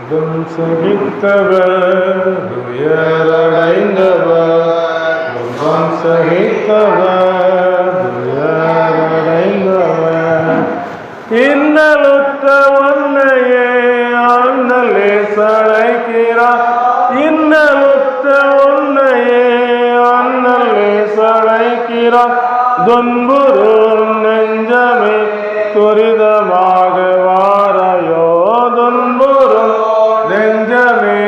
துன்பம் சகித்தவர் துயரடைந்தவர், துன்பம் சகித்தவர் துயரடைந்தவர், இன்னலுற்ற உன்னையே அண்ணலே சளைக்கிறார், இன்னலுற்ற உன்னையே அண்ணலே சளைக்கிறார், துன்புறும் நெஞ்சமே துரிதமாக வாராயோ, துன்புறும் நெஞ்சமே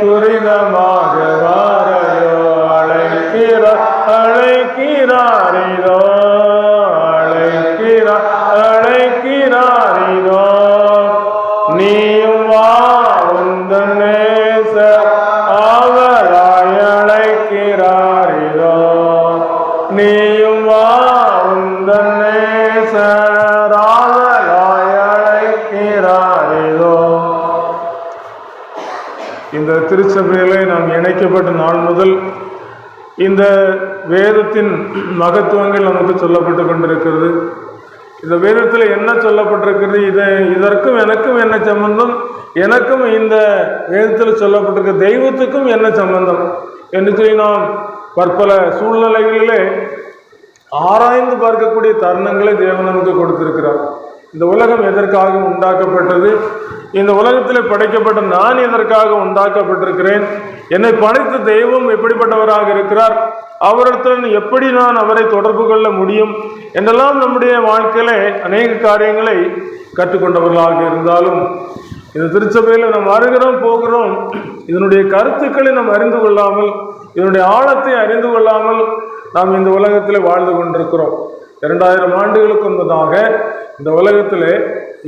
துரிதமாக வாராயோ, அழைக்கிறார் அழைக்கிறாரிதோ, அழைக்கிறார் அழைக்கிறாரிதோ, நீயும் வா உந்தன் நேசர் அவராய் அழைக்கிறாரிதோ, நீயும் வா உந்தன் நேசர் அவராய் அழைக்கிறாரிதோ. இந்த திருச்சபையிலே நாம் இணைக்கப்பட்ட நாள் முதல் இந்த வேதத்தின் மகத்துவங்கள் நமக்கு சொல்லப்பட்டு கொண்டிருக்கிறது. இந்த வேதத்தில் என்ன சொல்லப்பட்டிருக்கிறது, இதற்கும் எனக்கும் என்ன சம்பந்தம், எனக்கும் இந்த வேதத்தில் சொல்லப்பட்டிருக்க தெய்வத்துக்கும் என்ன சம்பந்தம் என்று சொல்லி நாம் பற்பல சூழ்நிலைகளிலே ஆராய்ந்து பார்க்கக்கூடிய தருணங்களை தேவன் நமக்கு கொடுத்திருக்கிறார். இந்த உலகம் எதற்காக உண்டாக்கப்பட்டது, இந்த உலகத்தில் படைக்கப்பட்ட நான் எதற்காக உண்டாக்கப்பட்டிருக்கிறேன், என்னை படைத்த தெய்வம் எப்படிப்பட்டவராக இருக்கிறார், அவரிடத்தில் எப்படி நான் அவரை தொடர்பு கொள்ள முடியும் என்றெல்லாம் நம்முடைய வாழ்க்கையில அநேக காரியங்களை கற்றுக்கொண்டவர்களாக இருந்தாலும், இந்த திருச்சபையில் நாம் வருகிறோம் போகிறோம், இதனுடைய கருத்துக்களை நாம் அறிந்து கொள்ளாமல், இதனுடைய ஆழத்தை அறிந்து கொள்ளாமல் நாம் இந்த உலகத்தில் வாழ்ந்து கொண்டிருக்கிறோம். 2000 ஆண்டுகளுக்கு முன்பதாக இந்த உலகத்தில்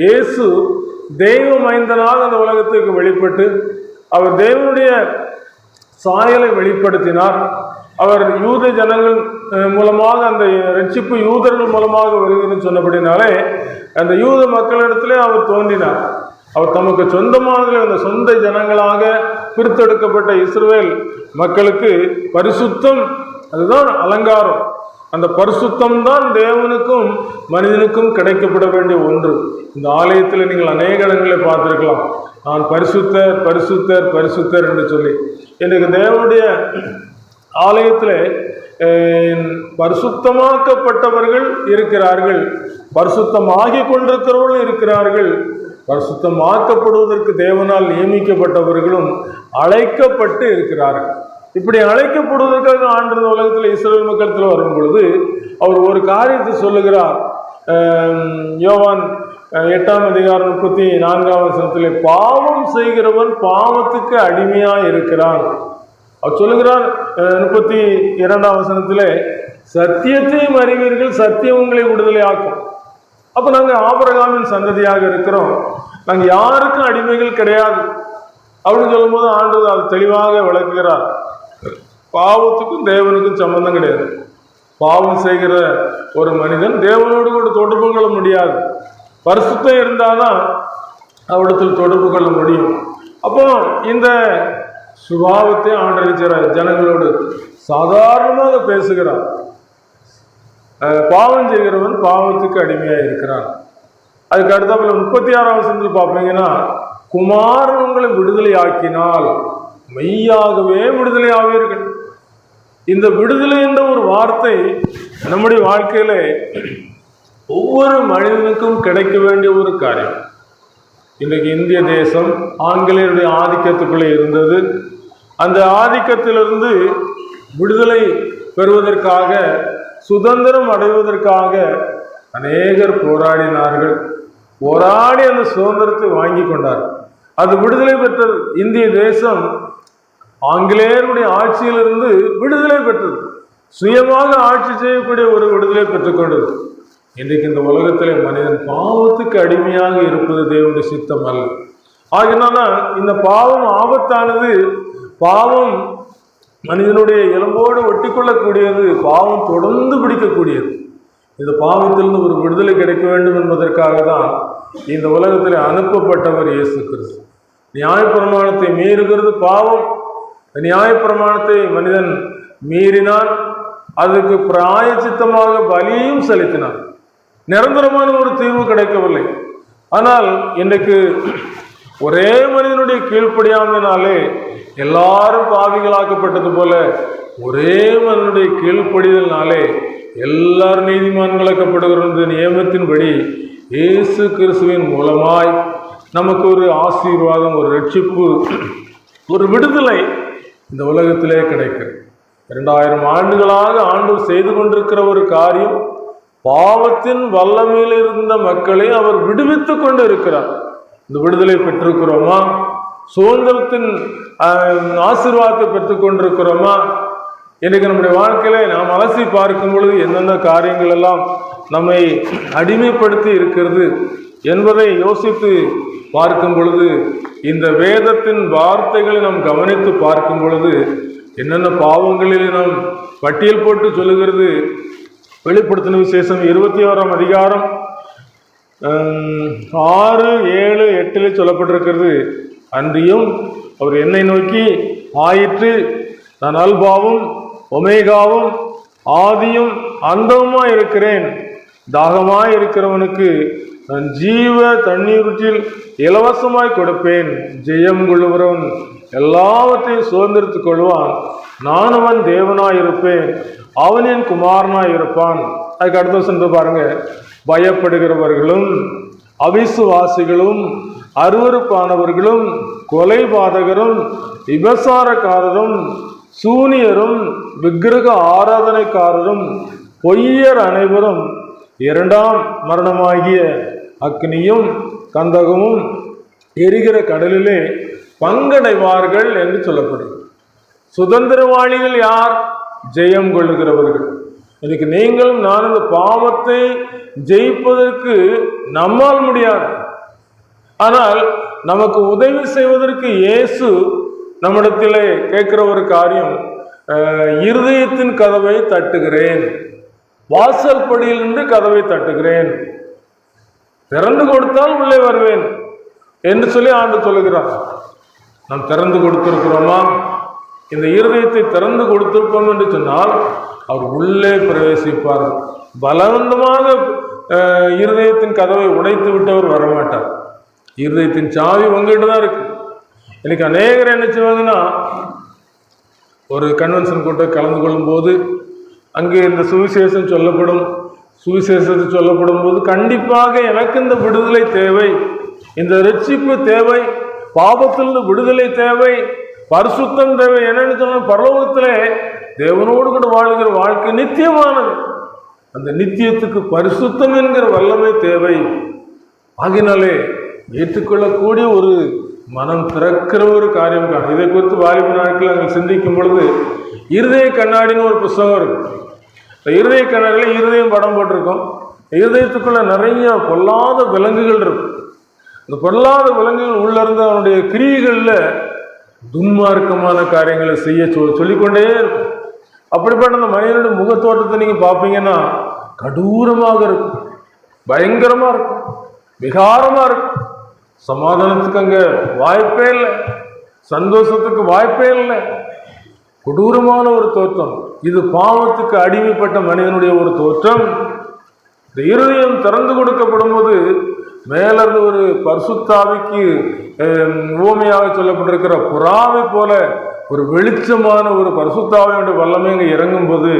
இயேசு தெய்வ மைந்தனாக அந்த உலகத்துக்கு வெளிப்பட்டு அவர் தேவனுடைய சாயலை வெளிப்படுத்தினார். அவர் யூத ஜனங்கள் மூலமாக அந்த ரட்சிப்பு யூதர்கள் மூலமாக வருகிறதுன்னு சொன்னபடினாலே அந்த யூத மக்களிடத்திலே அவர் தோன்றினார். அவர் தமக்கு சொந்தமாக அந்த சொந்த ஜனங்களாக பிரித்தெடுக்கப்பட்ட இஸ்ரவேல் மக்களுக்கு பரிசுத்தம், அதுதான் அலங்காரம். அந்த பரிசுத்தம் தான் தேவனுக்கும் மனிதனுக்கும் கிடைக்கப்பட வேண்டிய ஒன்று. இந்த ஆலயத்தில் நீங்கள் அநேக இடங்களை பார்த்திருக்கலாம், நான் பரிசுத்தர் பரிசுத்தர் பரிசுத்தர் என்று சொல்லி. எனக்கு தேவனுடைய ஆலயத்தில் பரிசுத்தமாக்கப்பட்டவர்கள் இருக்கிறார்கள், பரிசுத்தமாகி கொண்டிருக்கிறவர்கள் இருக்கிறார்கள், பரிசுத்தமாக்கப்படுவதற்கு தேவனால் நியமிக்கப்பட்டவர்களும் அழைக்கப்பட்டு இருக்கிறார்கள். இப்படி அழைக்கப்படுவதற்காக ஆண்டு உலகத்தில் இஸ்ரவேல் மக்களத்தில் வரும் பொழுது அவர் ஒரு காரியத்தை சொல்லுகிறார். யோவான் 8ஆம் அதிகாரம் 34ஆம் வசனத்திலே, பாவம் செய்கிறவன் பாவத்துக்கு அடிமையாக இருக்கிறான். அவர் சொல்லுகிறார் 32ஆம் வசனத்திலே, சத்தியத்தையும் அறிவீர்கள், சத்தியம் உங்களை விடுதலை ஆக்கும். அப்போ நாங்கள் ஆபிரகாமின் சந்ததியாக இருக்கிறோம், நாங்கள் யாருக்கும் அடிமைகள் கிடையாது அப்படின்னு சொல்லும்போது ஆண்டவர் அது தெளிவாக விளக்குகிறார். பாவத்துக்கும் தேவனுக்கும் சம்பந்தம் கிடையாது. பாவம் செய்கிற ஒரு மனிதன் தேவனோடு கூட தொடர்பு கொள்ள முடியாது. பரிசுத்தம் இருந்தால்தான் அவரிடத்தில் தொடர்பு கொள்ள முடியும். அப்போ இந்த சுபாவத்தை ஆண்டவர் ஜனங்களோடு சாதாரணமாக பேசுகிறார். பாவம் செய்கிறவன் பாவத்துக்கு அடிமையாக இருக்கிறான். அதுக்கு அடுத்தாப்புல 36ஆம் வசனத்தில் பார்ப்பீங்கன்னா, குமாரன் உங்களை விடுதலை ஆக்கினால் மெய்யாகவே விடுதலை ஆவீர்கள். இந்த விடுதலை என்ற ஒரு வார்த்தை நம்முடைய வாழ்க்கையில ஒவ்வொரு மனிதனுக்கும் கிடைக்க வேண்டிய ஒரு காரியம். இன்றைக்கு இந்திய தேசம் ஆங்கிலேயருடைய ஆதிக்கத்துக்குள்ளே இருந்தது. அந்த ஆதிக்கத்திலிருந்து விடுதலை பெறுவதற்காக, சுதந்திரம் அடைவதற்காக அநேகர் போராடினார்கள். போராடி அந்த சுதந்திரத்தை வாங்கி கொண்டார்கள். அது விடுதலை பெற்றது. இந்திய தேசம் ஆங்கிலேயருடைய ஆட்சியிலிருந்து விடுதலை பெற்றது. சுயமாக ஆட்சி செய்யக்கூடிய ஒரு விடுதலை பெற்றுக்கொண்டது. இன்றைக்கு இந்த உலகத்திலே மனிதன் பாவத்துக்கு அடிமையாக இருப்பது தேவனுடைய சித்தம் அல்ல. ஆகினால இந்த பாவம் ஆபத்தானது. பாவம் மனிதனுடைய எலும்போடு ஒட்டி கொள்ளக்கூடியது. பாவம் தொடர்ந்து பிடிக்கக்கூடியது. இந்த பாவத்திலிருந்து ஒரு விடுதலை கிடைக்க வேண்டும் என்பதற்காக தான் இந்த உலகத்தில் அனுப்பப்பட்டவர் இயேசு கிறிஸ்து. நியாயப்பிரமாணத்தை மீறுகிறது பாவம். நியாயப்பிரமாணத்தை மனிதன் மீறினான், அதுக்கு பிராயச்சித்தமாக பலியும் செலுத்தினான். நிரந்தரமான ஒரு தீர்வு கிடைக்கவில்லை. ஆனால் இன்றைக்கு ஒரே மனிதனுடைய கீழ்ப்படியாமையினாலே எல்லாரும் பாவிகளாக்கப்பட்டது போல ஒரே மனிதனுடைய கீழ்ப்படிதல்னாலே எல்லாரும் நீதிமான்களாக்கப்படுகிற நியமத்தின்படி இயேசு கிறிஸ்துவின் மூலமாய் நமக்கு ஒரு ஆசீர்வாதம், ஒரு ரட்சிப்பு, ஒரு விடுதலை இந்த உலகத்திலே கிடைக்கிறது. 2000 ஆண்டுகளாக ஆண்டவர் செய்து கொண்டிருக்கிற ஒரு காரியம், பாவத்தின் வல்லமையில் இருந்த மக்களை அவர் விடுவித்து கொண்டு இருக்கிறார். இந்த விடுதலை பெற்றிருக்கிறோமா? சுதந்திரத்தின் ஆசீர்வாதத்தை பெற்றுக் கொண்டிருக்கிறோமா? இன்னைக்கு நம்முடைய வாழ்க்கையில நாம் அலசி பார்க்கும் பொழுது எந்தெந்த காரியங்கள் எல்லாம் நம்மை அடிமைப்படுத்தி இருக்கிறது என்பதை யோசித்து பார்க்கும் பொழுது, இந்த வேதத்தின் வார்த்தைகளை நாம் கவனித்து பார்க்கும் பொழுது என்னென்ன பாவங்களில் நாம் பட்டியல் போட்டு சொல்லுகிறது. வெளிப்படுத்தின விசேஷம் 21ஆம் அதிகாரம் 6, 7, 8 சொல்லப்பட்டிருக்கிறது. அன்றியும் அவர் என்னை நோக்கி, ஆயிற்று, நான் அல்பாவும் ஒமேகாவும் ஆதியும் அந்தவுமாய் இருக்கிறேன். தாகமாய் இருக்கிறவனுக்கு நான் ஜீவ தண்ணீரில் இலவசமாய் கொடுப்பேன். ஜெயம் கொள்ளுகிறவன் எல்லாவற்றையும் சுதந்திரத்துக் கொள்வான். நான் அவன் தேவனாய் இருப்பேன், அவன் என் குமாரனாய் இருப்பான். அதுக்கு அடுத்த சென்று பாருங்க. பயப்படுகிறவர்களும் அவிசுவாசிகளும் அருவருப்பானவர்களும் கொலைபாதகரும் விபசாரக்காரரும் சூனியரும் விக்கிரக ஆராதனைக்காரரும் பொய்யர் அனைவரும் 2ஆம் மரணமாகிய அக்னியும் கந்தகமும் எரிகிற கடலிலே பங்கடைவார்கள் என்று சொல்லப்படுகிறது. சுதந்திரவாளிகள் யார்? ஜெயம் கொள்ளுகிறவர்கள். இன்னைக்கு நீங்களும் நான் இந்த பாவத்தை ஜெயிப்பதற்கு நம்மால் முடியாது. ஆனால் நமக்கு உதவி செய்வதற்கு இயேசு நம்மிடத்திலே கேட்கிற ஒரு காரியம், இருதயத்தின் கதவை தட்டுகிறேன், வாசல் படியிலிருந்து கதவை தட்டுகிறேன், திறந்து கொடுத்தால் உள்ளே வருவேன் என்று சொல்லி ஆண்டவர் சொல்லுகிறார். நாம் திறந்து கொடுத்திருக்கிறோமா? இந்த இருதயத்தை திறந்து கொடுத்திருப்போம் என்று சொன்னால் அவர் உள்ளே பிரவேசிப்பார். பலவந்தமாக இருதயத்தின் கதவை உடைத்து விட்டவர் வரமாட்டார். இருதயத்தின் சாவி உங்ககிட்ட தான் இருக்கு. இன்னைக்கு அநேகர் என்ன செய்வாங்கன்னா, ஒரு கன்வென்ஷன் கூட்டம் கலந்து கொள்ளும் போது அங்கே இந்த சுவிசேஷம் சொல்லப்படும். சுவிசேஷத்தை சொல்லப்படும் போது கண்டிப்பாக எனக்கு இந்த விடுதலை தேவை, இந்த ரட்சிப்பு தேவை, பாவத்திலிருந்து விடுதலை தேவை, பரிசுத்தம் தேவை. என்னன்னு சொன்ன, பரலோகத்திலே தேவனோடு கூட வாழ்கிற வாழ்க்கை நித்தியமானது. அந்த நித்தியத்துக்கு பரிசுத்தம் என்கிற வல்லமை தேவை. ஆகினாலே ஏற்றுக்கொள்ளக்கூடிய ஒரு மனம் திறக்கிற ஒரு காரியம் காணும். இதை குறித்து வாலிப நாட்கள் நாங்கள் சிந்திக்கும் பொழுது இருதய கண்ணாடின்னு ஒரு புஸ்தகம் இருக்கு. இந்த இருதய கண்ணாடியில் இருதயம் படம் போட்டிருக்கோம். இருதயத்துக்குள்ள நிறைய பொல்லாத விலங்குகள் இருக்கும். இந்த பொல்லாத விலங்குகள் உள்ள இருந்து அவனுடைய கிரியைகளில் துன்மார்க்கமான காரியங்களை செய்ய சொல்லிக்கொண்டே இருக்கும். அப்படிப்பட்ட அந்த மனிதனுடைய முகத்தோட்டத்தை நீங்க பார்ப்பீங்கன்னா கடூரமாக இருக்கும், பயங்கரமா இருக்கும், விகாரமா இருக்கும். சமாதானத்துக்கு அங்க வாய்ப்பே இல்லை, சந்தோஷத்துக்கு வாய்ப்பே இல்லை. கொடூரமான ஒரு தோற்றம். இது பாவத்துக்கு அடிமைப்பட்ட மனிதனுடைய ஒரு தோற்றம். இந்த இருதயம் திறந்து கொடுக்கப்படும் போது மேலிருந்து ஒரு பரிசுத்தாவிக்கு உவமையாக சொல்லப்பட்டிருக்கிற புறாவை போல ஒரு வெளிச்சமான ஒரு பரிசுத்தாவினுடைய வல்லமை இங்கே இறங்கும் போது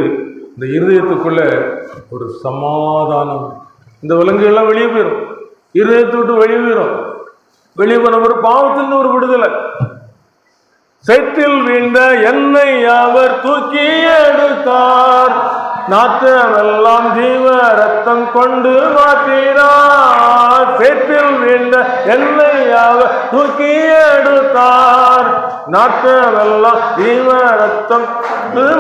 இந்த இருதயத்துக்குள்ள ஒரு சமாதானம். இந்த விலங்குகள்லாம் வெளியே போயிடும், இருதயத்தை விட்டு வெளியே போயிடும். வெளியே போன ஒரு பாவத்திலிருந்து ஒரு விடுதலை. சேற்றில் வீழ்ந்த என்னை அவர் தூக்கி எடுத்தார், நாற்றமெல்லாம் ஜீவ ரத்தம் கொண்டு மாற்றினார். சேற்றில் வீழ்ந்த என்னை அவர் தூக்கி எடுத்தார், நாற்றமெல்லாம் ஜீவ ரத்தம்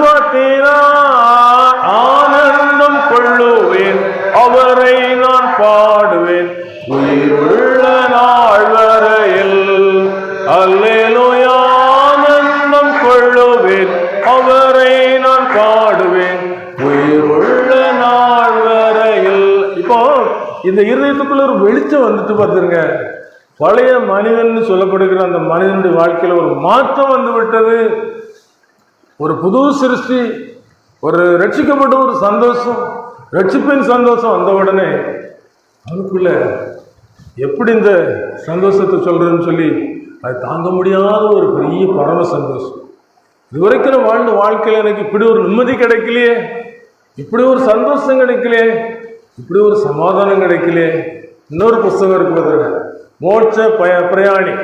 மாற்றினார். ஆனந்தம் கொள்ளுவேன், அவரை நான் பாடுவேன், உயிருள்ள நாள் வரையில். அல்லேலூயா. ஆனந்தம் கொள்ளுவேன், அவரை நான் பாடுவேன், உயிருள்ள நாள் வரையில். இப்போ இந்த இருதயத்துக்குள்ள ஒரு வெளிச்சம் வந்துட்டு பார்த்துருங்க. பழைய மனிதன் சொல்லப்படுகிற அந்த மனிதனுடைய வாழ்க்கையில ஒரு மாற்றம் வந்து விட்டது. ஒரு புது சிருஷ்டி, ஒரு ரட்சிக்கப்பட்ட ஒரு சந்தோஷம், ரட்சிப்பின் சந்தோஷம் வந்த உடனே அவனுக்குள்ள எப்படி இந்த சந்தோஷத்தை சொல்கிறேன்னு சொல்லி அது தாங்க முடியாத ஒரு பெரிய பரம சந்தோஷம். இதுவரைக்கும் நான் வாழ்ந்த வாழ்க்கையில் எனக்கு இப்படி ஒரு நிம்மதி கிடைக்கலையே, இப்படி ஒரு சந்தோஷம் கிடைக்கலையே, இப்படி ஒரு சமாதானம் கிடைக்கலையே. இன்னொரு புஸ்தகம் இருக்கு பார்த்துருங்க, மோட்ச பிரயாணி.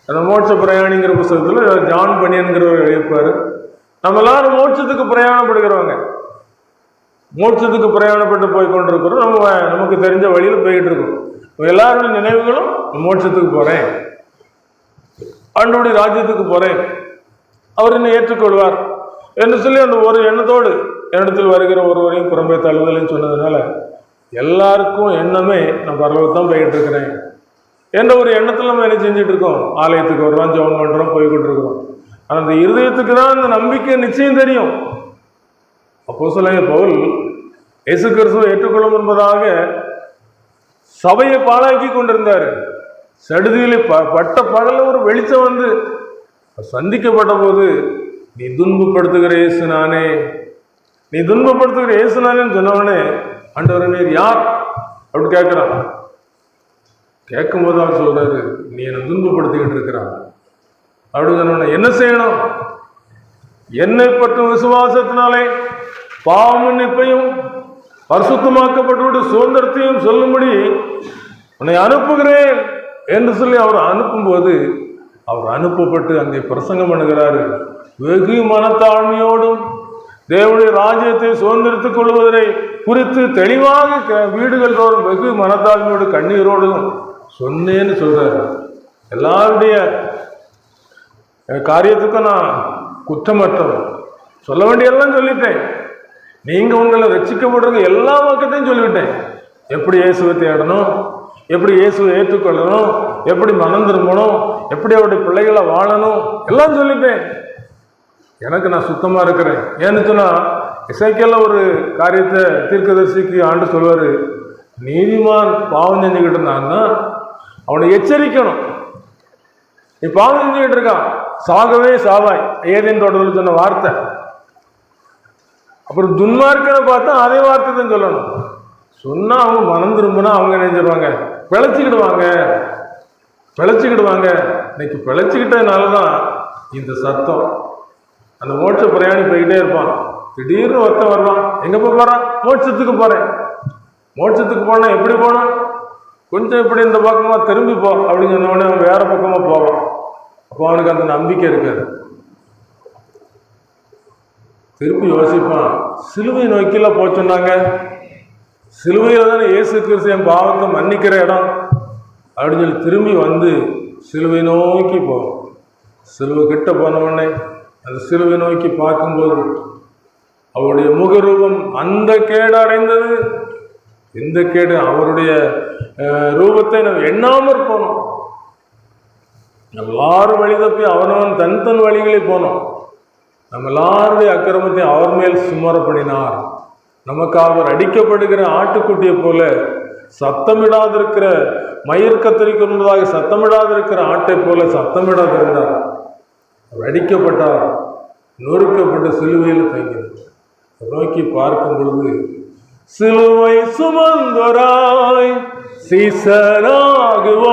அந்த மோட்ச பிரயாணிங்கிற புஸ்தகத்தில் ஜான் பனியன்கிறவர் எழுதியிருப்பார். நம்ம எல்லாரும் மோட்சத்துக்கு பிரயாணப்படுகிறவங்க, மோட்சத்துக்கு பிரயாணப்பட்டு போய் கொண்டிருக்கிறோம். நமக்கு தெரிஞ்ச வழியில் போய்கிட்டு இருக்கோம். எல்லாருடைய நினைவுகளும் மோட்சத்துக்கு போகிறேன், ஆண்டவருடைய ராஜ்யத்துக்கு போகிறேன், அவர் என்னை ஏற்றுக்கொள்வார் என்று சொல்லி அந்த ஒரு எண்ணத்தோடு என்னிடத்தில் வருகிற ஒருவரையும் புறம்பே தள்ளுதல்னு சொன்னதுனால எல்லாருக்கும் எண்ணமே நான் பரலோகத்தான் போய்கிட்டு இருக்கிறேன் என்ற ஒரு எண்ணத்தில் நம்ம என்ன செஞ்சுட்டு இருக்கோம். ஆலயத்துக்கு வர்றோம், ஜெபம் பண்ணுறோம், போய்கிட்டு இருக்கிறோம். ஆனால் அந்த இருதயத்துக்கு தான் அந்த நம்பிக்கை நிச்சயம் தெரியும். அப்போஸ்தலனாகிய பவுல் இயேசு கிறிஸ்துவை ஏற்றுக்கொள்ளும் என்பதாக சபையை பாழாக்கி கொண்டிருந்தார். சடுதியில் பட்ட பகல ஒரு வெளிச்சம் வந்து சந்திக்கப்பட்ட போது, நீ துன்பப்படுத்துகிற இயேசு நானே, நீ துன்பப்படுத்துகிற இயேசு நானேன்னு சொன்னவனே, ஆண்டவரே நீர் யார் அப்படி கேட்கிறான். கேட்கும் போது அவர் சொல்றாரு, நீ என்னை துன்பப்படுத்திக்கிட்டு இருக்கிறான் அப்படின்னு சொன்ன. என்ன செய்யணும்? என்னை பற்றும் விசுவாசத்தினாலே பாவ மன்னிப்பையும் பரிசுத்தமாக்கப்பட்டு சுதந்திரத்தையும் சொல்லும்படி உன்னை அனுப்புகிறேன் என்று சொல்லி அவர் அனுப்பும்போது, அவர் அனுப்பப்பட்டு அங்கே பிரசங்கம் பண்ணுகிறாரு. வெகு மனத்தாழ்மையோடும் தேவனுடைய ராஜ்யத்தை சுதந்திரத்துக் கொள்வதை குறித்து தெளிவாக வீடுகள் தோறும் வெகு மனத்தாழ்மையோடு கண்ணீரோடும் சொன்னேன்னு சொல்றாரு. எல்லாருடைய காரியத்துக்கும் நான் குற்றமற்றவன், சொல்ல வேண்டியெல்லாம் சொல்லிட்டேன். நீங்க உங்களை ரட்சிக்கப்படுறது எல்லா பக்கத்தையும் சொல்லிவிட்டேன். எப்படி இயேசுவை தேடணும், எப்படி இயேசுவை ஏற்றுக்கொள்ளணும், எப்படி மனம் திரும்பணும், எப்படி அவருடைய பிள்ளைகளை வாழணும் எல்லாம் சொல்லிட்டேன். எனக்கு நான் சுத்தமா இருக்கிறேன். ஏன்னு சொன்னா இசைக்கெல்லாம் ஒரு காரியத்தை தீர்க்கதரிசிக்கு ஆண்டு சொல்வாரு, நீதிமான் பாவம் செஞ்சுக்கிட்டு இருந்தான்னா அவனை எச்சரிக்கணும். நீ பாவம் செஞ்சுக்கிட்டு இருக்கான், சாகவே சாவாய், ஏதேன் தோட்டத்தில் சொன்ன வார்த்தை. அப்புறம் துன்மார்க்கனை பார்த்தா அதே வார்த்தை தான் சொல்லணும். சொன்னா அவங்க மனம் திரும்பினா அவங்க நினைச்சிருவாங்க, பிழைச்சிக்கிடுவாங்க. இன்னைக்கு பிழைச்சிக்கிட்டதுனாலதான் இந்த சத்தம். அந்த மோட்ச பிரயாணி போய்கிட்டே இருப்பான், திடீர்னு ஒருத்தன் வருவான், எங்க போறான்? மோட்சத்துக்கு போறேன். மோட்சத்துக்கு போனா எப்படி போனான்? கொஞ்சம் இப்படி இந்த பக்கமா திரும்பி போ அப்படின்னு சொன்ன உடனே அவன் வேற பக்கமா போவான். அப்போ அவனுக்கு அந்த நம்பிக்கை இருக்காது. திருப்பி யோசிப்பான், சிலுவை நோக்கில போச்சோன்னாங்க, சிலுவையில் தானே இயேசு கிறிஸ்து என் பாவத்தை மன்னிக்கிற இடம் அப்படின்னு சொல்லி திரும்பி வந்து சிலுவை நோக்கி போவோம். சிலுவை கிட்ட போன உடனே அந்த சிலுவை நோக்கி பார்க்கும்போது அவருடைய முகரூபம் அந்த கேடு அடைந்தது. இந்த கேடு அவருடைய ரூபத்தை நம்ம எண்ணாமற் போனோம். எல்லாரும் வழி தப்பி அவனவன் தன் வழிகளில் போனோம். நம்ம எல்லாருடைய அக்கிரமத்தை அவர் மேல் சுமரப்படினார். நமக்கு அவர் அடிக்கப்படுகிற ஆட்டுக்குட்டியை போல சத்தமிடாதிருக்கிற, மயிர் கத்தரிக்கிறதாக சத்தமிடாதிருக்கிற ஆட்டை போல சத்தமிடாதிருந்தார். அவர் அடிக்கப்பட்டார், நொறுக்கப்பட்ட சிலுவையில் தங்கினார். நோக்கி பார்க்கும் பொழுது, சிலுவை சுமந்தராய் சீசராகுவோம்,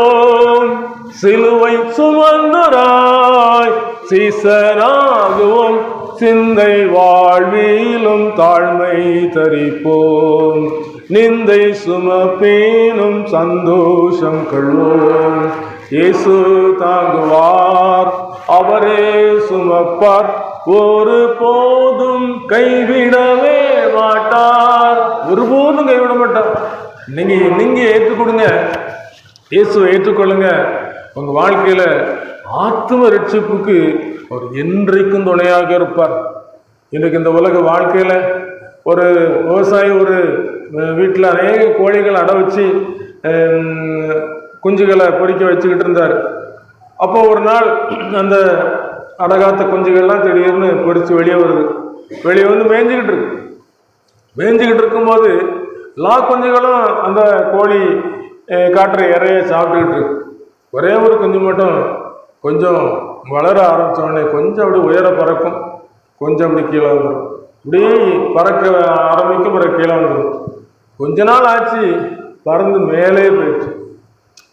சிலுவை சுமந்தராய் சீசராகுவோம், சிந்தை வாழ்விலும் தாழ்மை தரிப்போம், நிந்தை சுமப்பேனும் சந்தோஷம் கொள்வோம். இயேசு தாங்குவார், அவரே சுமப்பார், ஒரு போதும் கைவிடவே மாட்டார். ஒருபோதும் கைவிட மாட்டார். நீங்க ஏற்றுக்கொடுங்க, இயேசுவை ஏற்றுக்கொள்ளுங்க. உங்க வாழ்க்கையில ஆத்தும ரட்சிப்புக்கு அவர் என்றைக்கும் துணையாக இருப்பார். இன்னைக்கு இந்த உலக வாழ்க்கையில ஒரு விவசாயி ஒரு வீட்டில் அநேக கோழிகள் அடை வச்சு குஞ்சுகளை பொறிக்க வச்சுக்கிட்டு இருந்தார். அப்போ ஒரு நாள் அந்த அடகாத்த குஞ்சுகள்லாம் திடீர்னு பொறிச்சு வெளியே வருது. வெளியே வந்து மேய்ஞ்சிக்கிட்டு இருக்கும்போது எல்லா குஞ்சுகளும் அந்த கோழி காட்டுற இறைய சாப்பிட்டுக்கிட்டு இருக்கு. ஒரே ஒரு குஞ்சு மட்டும் கொஞ்சம் வளர ஆரம்பித்தோடனே கொஞ்சம் அப்படி உயர பறக்கும், கொஞ்சம் அப்படி கீழே வந்துடும். இப்படி பறக்க ஆரம்பிக்கும், பிறகு கீழே வந்துடும். கொஞ்ச நாள் ஆச்சு, பறந்து மேலே போயிடுச்சு.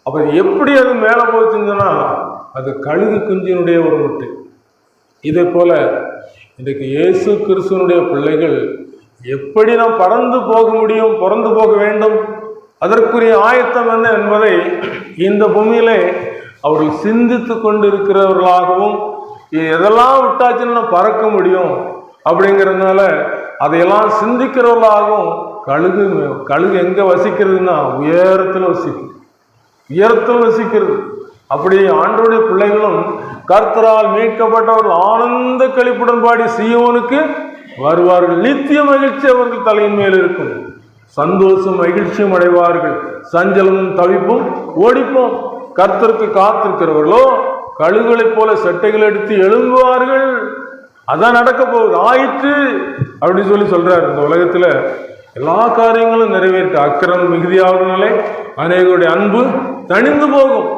அப்ப எப்படி அது மேலே போச்சுன்னா அது கழுகு குஞ்சினுடைய ஒரு முட்டை. இதே போல இன்றைக்கு இயேசு கிறிஸ்துவனுடைய பிள்ளைகள் எப்படி நாம் பறந்து போக முடியும், பறந்து போக வேண்டும், அதற்குரிய ஆயத்தம் என்ன என்பதை இந்த பூமியிலே அவர்கள் சிந்தித்து கொண்டிருக்கிறவர்களாகவும், எதெல்லாம் விட்டாச்சுன்னு பறக்க முடியும் அப்படிங்கிறதுனால அதையெல்லாம் சிந்திக்கிறவர்களாகவும் கழுகு எங்க வசிக்கிறதுன்னா உயரத்தில் வசிக்கிறது. அப்படி ஆண்டவருடைய பிள்ளைகளும் கர்த்தரால் மீட்கப்பட்டவர்கள் ஆனந்த களிப்புடன் பாடி சீயோனுக்கு வருவார்கள். நித்திய மகிழ்ச்சி அவர்கள் தலையின் மேல் இருக்கும். சந்தோஷம் மகிழ்ச்சியும் அடைவார்கள். சஞ்சலமும் தவிப்பும் ஓடிப்போம். கர்த்தருக்கு காத்திருக்கிறவர்களோ கழுகுகளைப் போல சட்டைகள் எடுத்து எழும்புவார்கள். அதான் நடக்க போகுது. ஆயிற்று அப்படின்னு சொல்றாரு. இந்த உலகத்துல எல்லா காரியங்களும் நிறைவேற்ற அக்கிரமம் மிகுதியாவதுனாலே அநேகருடைய அன்பு தணிந்து போகும்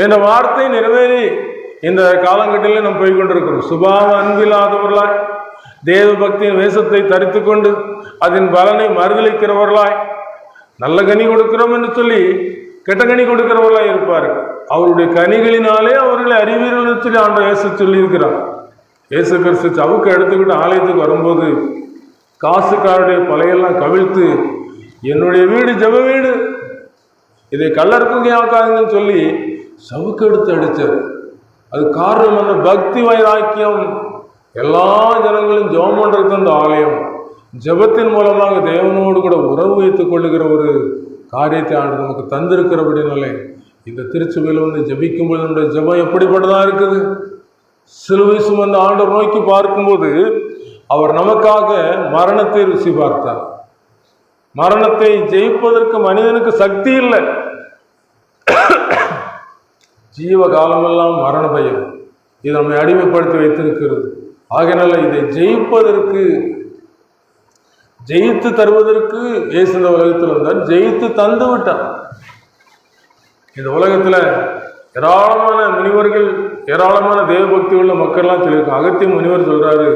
என்ற வார்த்தை நிறைவேறி இந்த காலங்கட்டிலே நாம் போய்கொண்டிருக்கிறோம். சுபாவ அன்பில்லாதவர்களாய், தேவ பக்தியின் வேஷத்தை தரித்து கொண்டு அதன் பலனை மறுதளிக்கிறவர்களாய், நல்ல கனி கொடுக்கிறோம் என்று சொல்லி கெட்ட கனி கொடுக்கிறவர்களாய் இருப்பார்கள். அவருடைய கனிகளினாலே அவர்களை அறிவீர்கள் என்று சொல்லி ஆண்டவர் இயேசு சொல்லி இருக்கிறார். இயேசு கிறிஸ்து சவுக்கு எடுத்துக்கிட்டு ஆலயத்துக்கு வரும்போது காசுக்காருடைய பலையெல்லாம் கவிழ்த்து, என்னுடைய வீடு ஜெப வீடு, இதை கல்லறுப்புங்க ஆக்காதுங்கன்னு சொல்லி சவுக்கு எடுத்து அடித்தார். அது காரணம் என்ன? பக்தி வைராக்கியம். எல்லா ஜனங்களும் ஜெபம் பண்றதுக்கு அந்த ஆலயம், ஜெபத்தின் மூலமாக தேவனோடு கூட உறவு வைத்துக் கொள்ளுகிற ஒரு காரியத்தை ஆண்டு நமக்கு தந்திருக்கிறபடினாலே இந்த திருச்சபையில் வந்து ஜெபிக்கும்போது நம்முடைய ஜெபம் எப்படிப்பட்டதா இருக்குது. சிலுவை சுமந்த ஆண்டவர் நோக்கி பார்க்கும்போது அவர் நமக்காக மரணத்தை ருசி பார்த்தார். மரணத்தை ஜெயிப்பதற்கு மனிதனுக்கு சக்தி இல்லை. ஜீவ காலமெல்லாம் மரண பயம் இது நம்மை அடிமைப்படுத்தி வைத்திருக்கிறது. ஆகையினால இதை ஜெயிப்பதற்கு, ஜெயித்து தருவதற்கு இயேசு இந்த உலகத்தில் வந்தார். ஜெயித்து தந்து விட்டார். இந்த உலகத்துல ஏராளமான முனிவர்கள், ஏராளமான தேவபக்தி உள்ள மக்கள்லாம் சொல்லியிருக்காங்க. அகத்திய முனிவர் சொல்றாரு,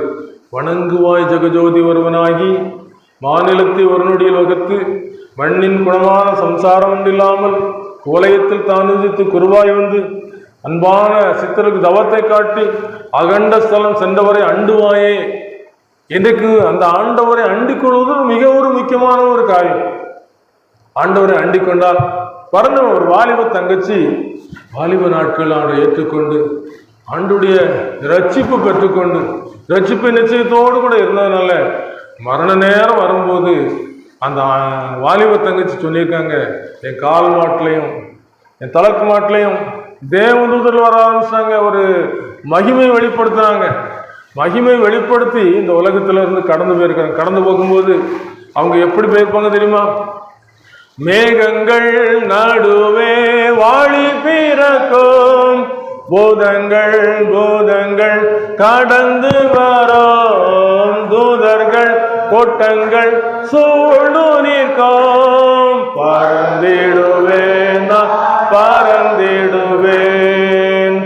வணங்குவாய் ஜெகஜோதி ஒருவனாகி மாநிலத்தை ஒரு நொடியில் வகுத்து மண்ணின் குணமான சம்சாரம் ஒன்றில்லாமல் கோலயத்தில் தானுதித்து குருவாய் வந்து அன்பான சித்தருக்கு தவத்தை காட்டி அகண்ட ஸ்தலம் சென்றவரை அண்டுவாயே. இன்றைக்கு அந்த ஆண்டவரை அண்டிக் கொள்வது மிக ஒரு முக்கியமான ஒரு காரியம். ஆண்டவரை அண்டிக் கொண்டால் பறந்த ஒரு வாலிப தங்கச்சி வாலிப நாட்கள் ஆண்டை ஏற்றுக்கொண்டு ஆண்டுடைய ரட்சிப்பு பெற்றுக்கொண்டு ரட்சிப்பு நிச்சயத்தோடு கூட இருந்ததுனால மரண நேரம் வரும்போது அந்த வாலிப தங்கச்சி சொல்லியிருக்காங்க, என் கால் மாட்டிலையும் என் தலக்கு மாட்டிலையும் தேவதூதர்கள் வர ஆரம்பிச்சாங்க. ஒரு மகிமை வெளிப்படுத்தினாங்க. மகிமை வெளிப்படுத்தி இந்த உலகத்துல இருந்து கடந்து போயிருக்காங்க. கடந்து போகும்போது அவங்க எப்படி போயிருப்பாங்க தெரியுமா? மேகங்கள் நடுவே வாழி பிறக்கும் பூதங்கள் பூதங்கள் கடந்து வரோம் தூதர்கள் கோட்டங்கள் சூழ்ந்து நிற்கும். பறந்திடுவேன் நான் பறந்திடுவேன்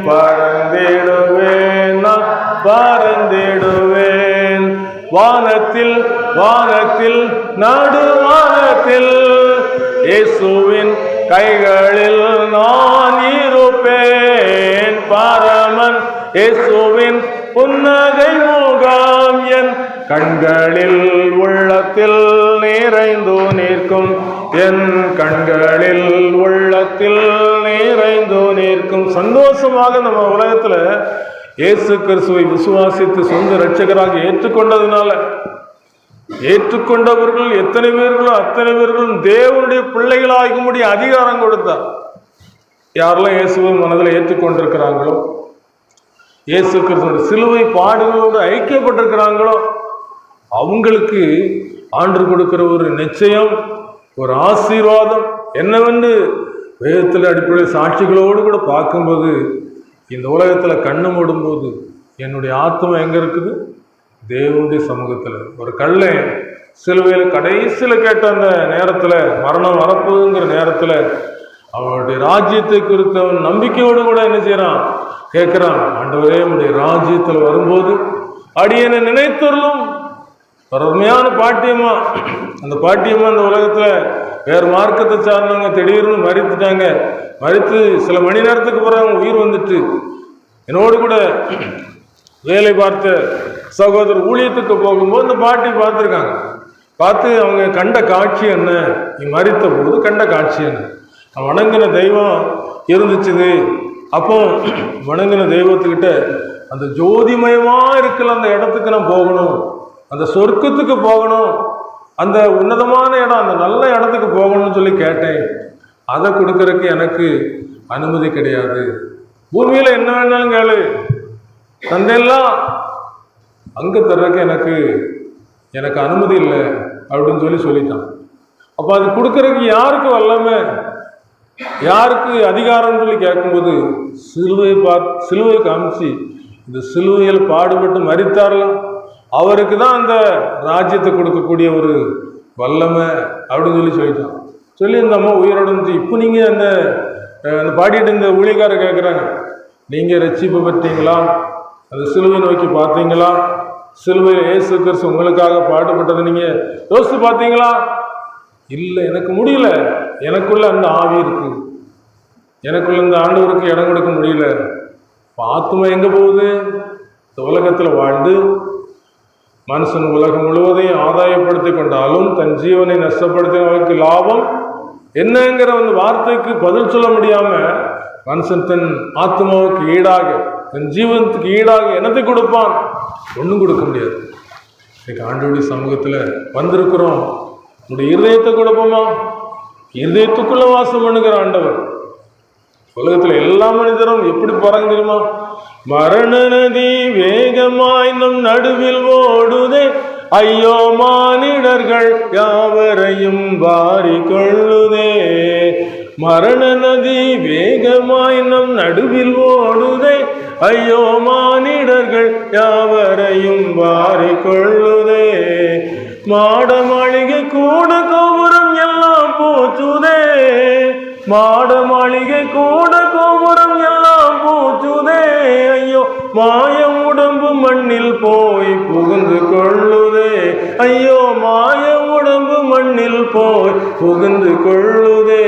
பறந்திடுவேன் நான் பறந்திடுவேன். வானத்தில் வானத்தில் நடுவானத்தில் இயேசுவின் கைகளில் நான் இருப்பேன். பரமன் இயேசுவின் புன்னகை முகம் என் கண்களில் உள்ளத்தில் நிறைந்து நிற்கும். என் கண்களில் உள்ளத்தில் நிறைந்து நிற்கும். சந்தோஷமாக நம்ம உலகத்துல இயேசு கிறிஸ்துவை விசுவாசித்து சொந்த இரட்சகராக ஏற்றுக்கொண்டதுனால, ஏற்றுக்கொண்டவர்கள் எத்தனை பேர்களோ அத்தனை பேர்களும் தேவனுடைய பிள்ளைகளாகும்படி அதிகாரம் கொடுத்தார். யாரெல்லாம் இயேசுவை மனதில் ஏற்றுக்கொண்டிருக்கிறாங்களோ, இயேசு கிறிஸ்துவோட சிலுவை பாடுகளோடு ஐக்கியப்பட்டிருக்கிறாங்களோ அவங்களுக்கு ஆண்டவர் கொடுக்கிற ஒரு நிச்சயம், ஒரு ஆசீர்வாதம் என்னவென்று வேதத்தில் அடிப்படையில் சாட்சிகளோடு கூட பார்க்கும்போது, இந்த உலகத்துல கண்ணு மூடும்போது என்னுடைய ஆத்மா எங்க இருக்குது? தேவனுடைய சமூகத்துல. ஒரு கல்லை சிலுவையில் கடைசியில் கேட்ட அந்த நேரத்துல, மரணம் வரப்போகுங்கிற நேரத்துல அவனுடைய ராஜ்யத்தை குறித்தவன் நம்பிக்கையோடு கூட என்ன செய்யறான்? கேட்கிறான், ஆண்டவரே உடைய ராஜ்யத்துல வரும்போது அடியனை நினைத்தருளும். ஒரு அருமையான பாட்டியம்மா. அந்த பாட்டியம்மா அந்த உலகத்துல வேறு மார்க்கத்தை சார்ந்தவங்க திடீர்னு மறித்துட்டாங்க. மறித்து சில மணி நேரத்துக்கு பிறகு அவங்க உயிர் வந்துட்டு, என்னோடு கூட வேலை பார்த்த சகோதரர் ஊழியத்துக்கு போகும்போது இந்த பாட்டி பார்த்துருக்காங்க. பார்த்து அவங்க கண்ட காட்சி என்ன, நீ மறித்த போது கண்ட காட்சி என்ன, வணங்கின தெய்வம் இருந்துச்சுது. அப்போ வணங்கின தெய்வத்துக்கிட்ட அந்த ஜோதிமயமாக இருக்கல அந்த இடத்துக்கு நான் போகணும், அந்த சொர்க்கத்துக்கு போகணும், அந்த உன்னதமான இடம், அந்த நல்ல இடத்துக்கு போகணும்னு சொல்லி கேட்டேன். அதை கொடுக்கறதுக்கு எனக்கு அனுமதி கிடையாது. பூமியில் என்ன வேணாலும் கேளு, தந்தையெல்லாம் அங்கே தர்றதுக்கு எனக்கு அனுமதி இல்லை அப்படின்னு சொல்லிட்டான். அப்போ அது கொடுக்கறதுக்கு யாருக்கு வல்லமை, யாருக்கு அதிகாரம்னு சொல்லி கேட்கும்போது சிலுவை காமிச்சு இந்த சிலுவையில் பாடுபட்டு மரித்தாரலாம், அவருக்கு தான் அந்த ராஜ்யத்தை கொடுக்கக்கூடிய ஒரு வல்லமை அப்படின்னு சொல்லிட்டான். சொல்லி இந்த அம்மா உயிரோட இருந்துச்சு. இப்போ நீங்கள் அந்த பாடிட்டு இந்த ஊழியக்காரர் கேட்குறாங்க, நீங்கள் ரட்சிப்பு பெற்றீங்களா, அந்த சிலுவை நோக்கி பார்த்தீங்களா, சிலுவையில் இயேசு கிறிஸ்து உங்களுக்காக பாடுபட்டதை நீங்கள் யோசித்து பார்த்தீங்களா? இல்லை, எனக்கு முடியல, எனக்குள்ள அந்த ஆவி இருக்கு, எனக்குள்ள இந்த ஆண்டவருக்கு இடம் கொடுக்க முடியல. ஆத்துமா எங்கே போகுது? இந்த உலகத்தில் வாழ்ந்து மனுஷன் உலகம் முழுவதையும் ஆதாயப்படுத்தி கொண்டாலும் தன் ஜீவனை நஷ்டப்படுத்தினவருக்கு லாபம் என்னங்கிற அந்த வார்த்தைக்கு பதில் சொல்ல முடியாம மனுஷன் தன் ஆத்மாவுக்கு ஈடாக, தன் ஜீவனத்துக்கு ஈடாக என்னத்தை கொடுப்பான்? ஒன்றும் கொடுக்க முடியாது. இன்னைக்கு ஆண்டவருடைய சமூகத்தில் வந்திருக்கிறோம், உங்களுடைய இருதயத்தை கொடுப்போமா? இருதயத்துக்குள்ள வாசம் பண்ணுகிற ஆண்டவர். உலகத்துல எல்லா மனிதரும் எப்படி போறாங்க தெரியுமா? மரண நதி வேகமாய் நம் நடுவில் ஓடுதே, ஐயோ மானிடர்கள் யாவரையும் வாரி கொள்ளுதே. மரண நதி வேகமாய் நம் நடுவில் ஓடுதே, ஐயோ மானிடர்கள் யாவரையும் வாரி கொள்ளுதே. மாட மாளிகை கூட கோபுரம் எல்லாம் போச்சுதே, மாட மாளிகை கூட கோபுரம் எல்லாம் போச்சுதே, ஐயோ மாயம் உடம்பு மண்ணில் போய் புகுந்து கொள்ளுதே, ஐயோ மாயம் உடம்பு மண்ணில் போய் புகுந்து கொள்ளுதே.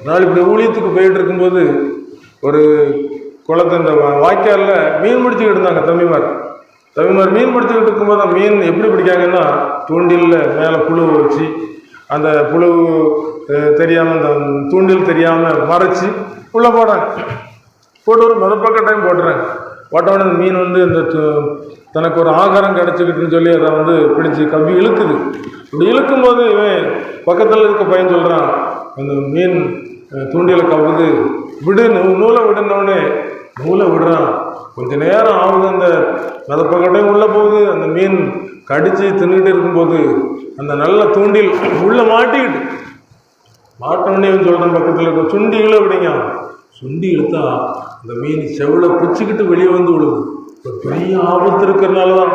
நாள் இப்படி ஊழியத்துக்கு போயிட்டு இருக்கும்போது ஒரு குளத்தை இந்த வாய்க்காலில் மீன் பிடிச்சிக்கிட்டு இருந்தாங்க தம்பிமார் மீன் பிடிச்சிக்கிட்டு இருக்கும்போது மீன் எப்படி பிடிக்காங்கன்னா, தூண்டிலில் மேலே புழு வச்சு அந்த புழு தெரியாமல், அந்த தூண்டில் தெரியாமல் மறைச்சி உள்ளே போடுறாங்க. போட்டு ஒரு மறுபக்கட்டையும் போட்டுறாங்க. போட்டவுடனே அந்த மீன் இந்த தனக்கு ஒரு ஆகாரம் கிடச்சிக்கிட்டுன்னு சொல்லி அதை பிடிச்சி கவ்வி இழுக்குது. இப்படி இழுக்கும்போது இவன் பக்கத்தில் இருக்க பையன் சொல்கிறான், அந்த மீன் தூண்டியில் கவுது, விடு நூலை விடுனோடனே நூலை விடுறான். கொஞ்ச நேரம் ஆகுது, அந்த மதப்பக்கட்டையும் உள்ளே போகுது. அந்த மீன் கடித்து தின்னுட்டு இருக்கும்போது அந்த நல்ல தூண்டில் உள்ளே மாட்டோடனே சொல்கிறேன், பக்கத்தில் இருக்க சுண்டி இழு அப்படிங்க. சுண்டி இழுத்தா அந்த மீன் செவில பிச்சுக்கிட்டு வெளியே வந்து விழுது. ஒரு பெரிய ஆபத்து இருக்கிறனால தான்,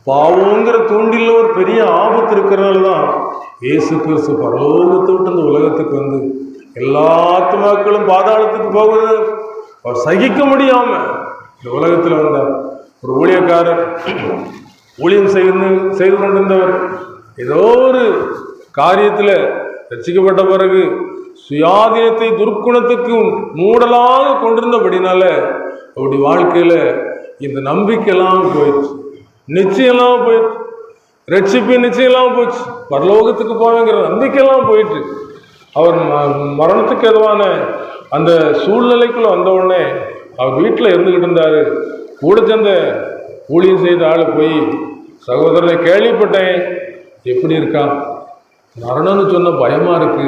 பாவங்கிற தூண்டில் ஒரு பெரிய ஆபத்து இருக்கிறனால தான் இயேசு கிறிஸ்து பரலோகத்தை விட்டு அந்த உலகத்துக்கு எல்லா ஆத்துமாக்களும் பாதாளத்துக்கு போகுது. அவர் சகிக்க முடியாம இந்த உலகத்தில் வந்தார். ஒரு ஊழியக்காரர் ஊழியம் செய்து கொண்டிருந்தவர் ஏதோ ஒரு காரியத்தில் ரட்சிக்கப்பட்ட பிறகு சுயாதீனத்தை துர்க்குணத்துக்கு மூடலாக கொண்டிருந்தபடினால அவருடைய வாழ்க்கையில இந்த நம்பிக்கையெல்லாம் போயிடுச்சு, நிச்சயம்லாம் போயிடுச்சு, ரட்சிப்பு நிச்சயம்லாம் போச்சு, பரலோகத்துக்கு போவேங்கிற நம்பிக்கையெல்லாம் போயிட்டு அவர் மரணத்துக்கு எதுவான அந்த சூழ்நிலைக்குள்ள வந்த உடனே அவர் வீட்டில் இருந்துக்கிட்டு இருந்தாரு. கூட சேர்ந்த ஊழியம் செய்த ஆள் போய், சகோதரனை கேள்விப்பட்டேன், எப்படி இருக்கா, மரணம்னு சொன்ன பயமா இருக்கு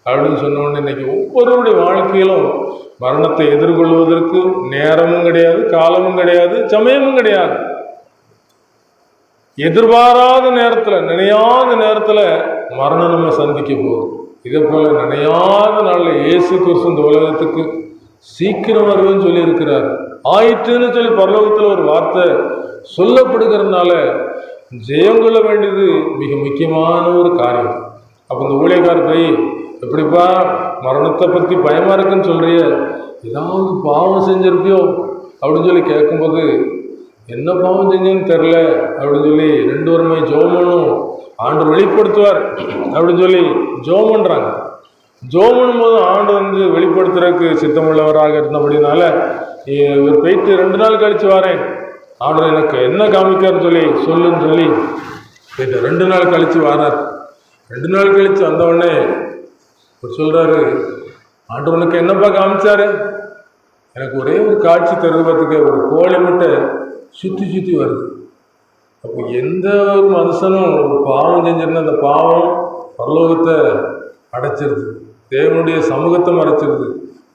அப்படின்னு சொன்ன உடனே இன்னைக்கு ஒவ்வொருவருடைய வாழ்க்கையிலும் மரணத்தை எதிர்கொள்வதற்கு நேரமும் கிடையாது, காலமும் கிடையாது, சமயமும் கிடையாது. எதிர்பாராத நேரத்தில், நினையாத நேரத்தில் மரணம் நம்ம சந்திக்க போகுது. இதே போல நினையாத நாளில் இயேசு கிறிஸ்து இந்த உலகத்துக்கு சீக்கிரம் வருவேன்னு சொல்லி இருக்கிறார். ஆயிற்றுன்னு சொல்லி பரலோகத்தில் ஒரு வார்த்தை சொல்லப்படுகிறதுனால ஜெயம் கொள்ள வேண்டியது மிக முக்கியமான ஒரு காரியம். அப்போ இந்த ஊழியக்காரர் போய், எப்படிப்பா மரணத்தை பற்றி பயமா இருக்குன்னு சொல்றிய, ஏதாவது பாவம் செஞ்சிருப்பியோ அப்படின்னு சொல்லி கேட்கும்போது என்ன பாவம் செஞ்சேன்னு தெரில அப்படின்னு சொல்லி 2 வருமே ஜோமனும் ஆண்டு வெளிப்படுத்துவார் அப்படின்னு சொல்லி ஜோம் பண்ணுறாங்க. ஜோம் பண்ணும்போது ஆண்டு வெளிப்படுத்துறதுக்கு சித்தமுள்ளவராக இருந்தபடினால இவர் போயிட்டு 2 நாள் கழித்து வரேன், ஆண்டு எனக்கு என்ன காமிக்காருன்னு சொல்லுன்னு சொல்லி போயிட்டு 2 நாள் கழித்து வரார். 2 நாள் கழித்து வந்தவுடனே அவர் சொல்கிறாரு, ஆண்டு உனக்கு என்னப்பா காமிச்சாரு? எனக்கு ஒரே ஒரு காட்சி தருவதுக்கு ஒரு கோழி முட்டை சுற்றி வருது. அப்போ எந்த ஒரு மனுஷனும் ஒரு பாவம் செஞ்சிருந்தா அந்த பாவம் பரலோகத்தை அடைச்சிருது, தேவனுடைய சமூகத்தை மறைச்சிருது.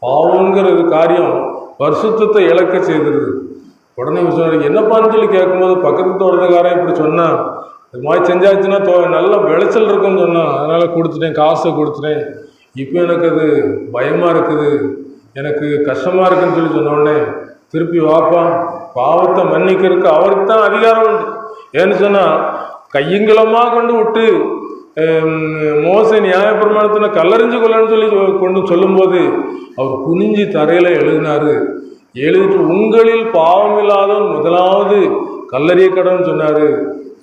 பாவங்கிறது காரியம் பரிசுத்தத்தை இழக்க செய்திருது. உடனே சொன்னார், என்னப்பான்னு சொல்லி கேட்கும்போது பக்கத்து தோட்டக்காரன் இப்படி சொன்னான், இது மாதிரி செஞ்சாச்சுன்னா நல்ல விளைச்சல் இருக்குன்னு சொன்னான், அதனால் கொடுத்துட்டேன், காசை கொடுத்துட்டேன். இப்போ எனக்கு அது பயமாக இருக்குது, எனக்கு கஷ்டமாக இருக்குன்னு சொல்லி சொன்ன உடனே திருப்பி வாப்பா, பாவத்தை மன்னிக்கிறதுக்கு அவருக்கு தான் அதிகாரம் உண்டு. ஏன்னு சொன்னால் கையங்கலமாக கொண்டு விட்டு மோசே நியாயப்பிரமாணத்தின கல்லறிஞ்சு கொள்ளன்னு சொல்லி கொண்டு சொல்லும்போது அவர் குனிஞ்சி தரையில் எழுதினார். எழுதிட்டு உங்களில் பாவம் இல்லாதவன் முதலாவது கல்லறிய கடவுன்னு சொன்னார்.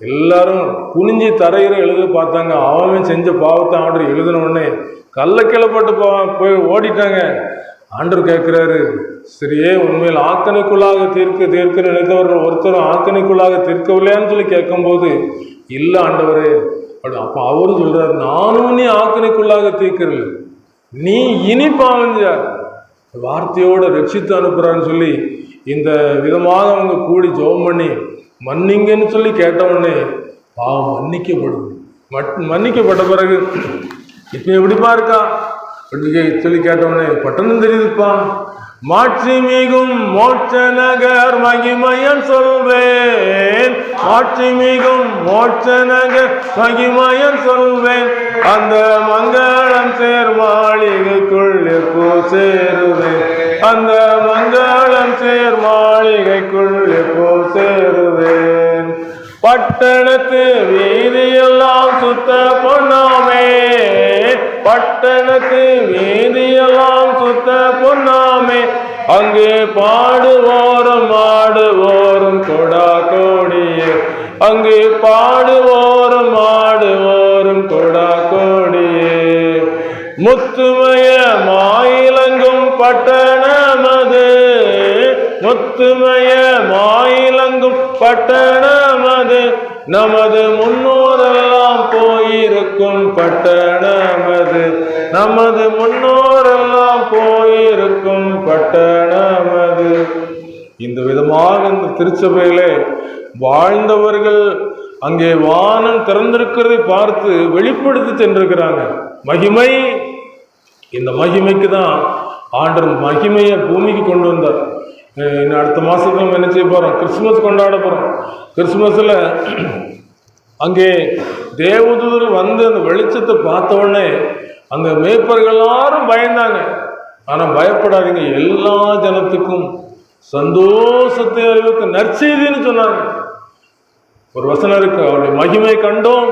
எல்லாரும் குனிஞ்சி தரையில் எழுத பார்த்தாங்க. அவன் செஞ்ச பாவத்தை ஆண்டவர் எழுதின உடனே கள்ளக்கிழப்பட்டு போய் ஓடிட்டாங்க. ஆண்டவர் கேட்குறாரு, சரியே உண்மையில் ஆக்கணைக்குள்ளாக தீர்க்க நினைத்தவர்கள் ஒருத்தரும் ஆக்கணைக்குள்ளாக தீர்க்கவில்லையான்னு சொல்லி கேட்கும்போது இல்லை ஆண்டவரே அப்படி. அப்போ அவரும் சொல்கிறார், நானும் நீ ஆக்கணைக்குள்ளாக தீர்க்கல, நீ இனி பாவஞ்சார் வார்த்தையோடு ரட்சித்து அனுப்புகிறான்னு சொல்லி இந்த விதமாக அவங்க கூடி ஜெபம் பண்ணி மன்னிங்கன்னு சொல்லி கேட்டவுடனே பாவம் மன்னிக்கப்படுது. மன்னிக்கப்பட்ட பிறகு இப்போ எப்படிப்பா இருக்கா சொல்லி கேட்டவுடனே பட்டணம் தெரியுதுப்பா, மாட்சி மிகும் மோட்ச நகர் மகிமையன் சொல்வேன், மாட்சி மிகும் மோட்ச நகர் மகிமையன் சொல்வேன், அந்த மங்களம் சேர் மாளிகைக்குள் எப்போ சேருவேன், அந்த மங்களம் சேர் மாளிகைக்குள் எப்போ சேருவேன், பட்டணத்து வீதியெல்லாம் சுத்த பொன்னாமே, பட்டணத்து வீதியெல்லாம் சுத்த பொன்னாமே, அங்கே பாடுவோரும் ஆடுவோரும் கொடா கோடியே, அங்கே பாடுவோரும் ஆடுவோரும் கொடா கோடியே, முத்துமய மாயிலங்கும் பட்டணமது, முத்துமய மாயிலங்கும் பட்டணமது, நமது முன்னோரெல்லாம் போயிருக்கும் பட்டணமது, நமது முன்னோரெல்லாம் போயிருக்கும் பட்டணமது. இந்த விதமாக இந்த திருச்சபையிலே வாழ்ந்தவர்கள் அங்கே வானம் திறந்திருக்கிறதை பார்த்து வெளிப்படுத்தி சென்றிருக்கிறாங்க. மகிமை, இந்த மகிமைக்கு தான் ஆண்டவர் மகிமையை பூமிக்கு கொண்டு வந்தார். இன்னும் அடுத்த மாதத்துல நம்ம என்ன செய்ய போகிறோம், கிறிஸ்துமஸ் கொண்டாட போகிறோம். கிறிஸ்துமஸில் அங்கே தேவதூதர் வந்து அந்த வெளிச்சத்தை பார்த்த உடனே அந்த மேய்ப்பர்கள் எல்லாரும் பயந்தாங்க. ஆனால் பயப்படாதீங்க, எல்லா ஜனத்துக்கும் சந்தோஷத்தை அறிவிக்க நற்செய்தின்னு சொன்னாங்க. ஒரு வசனம் இருக்கு, அவருடைய மகிமை கண்டோம்,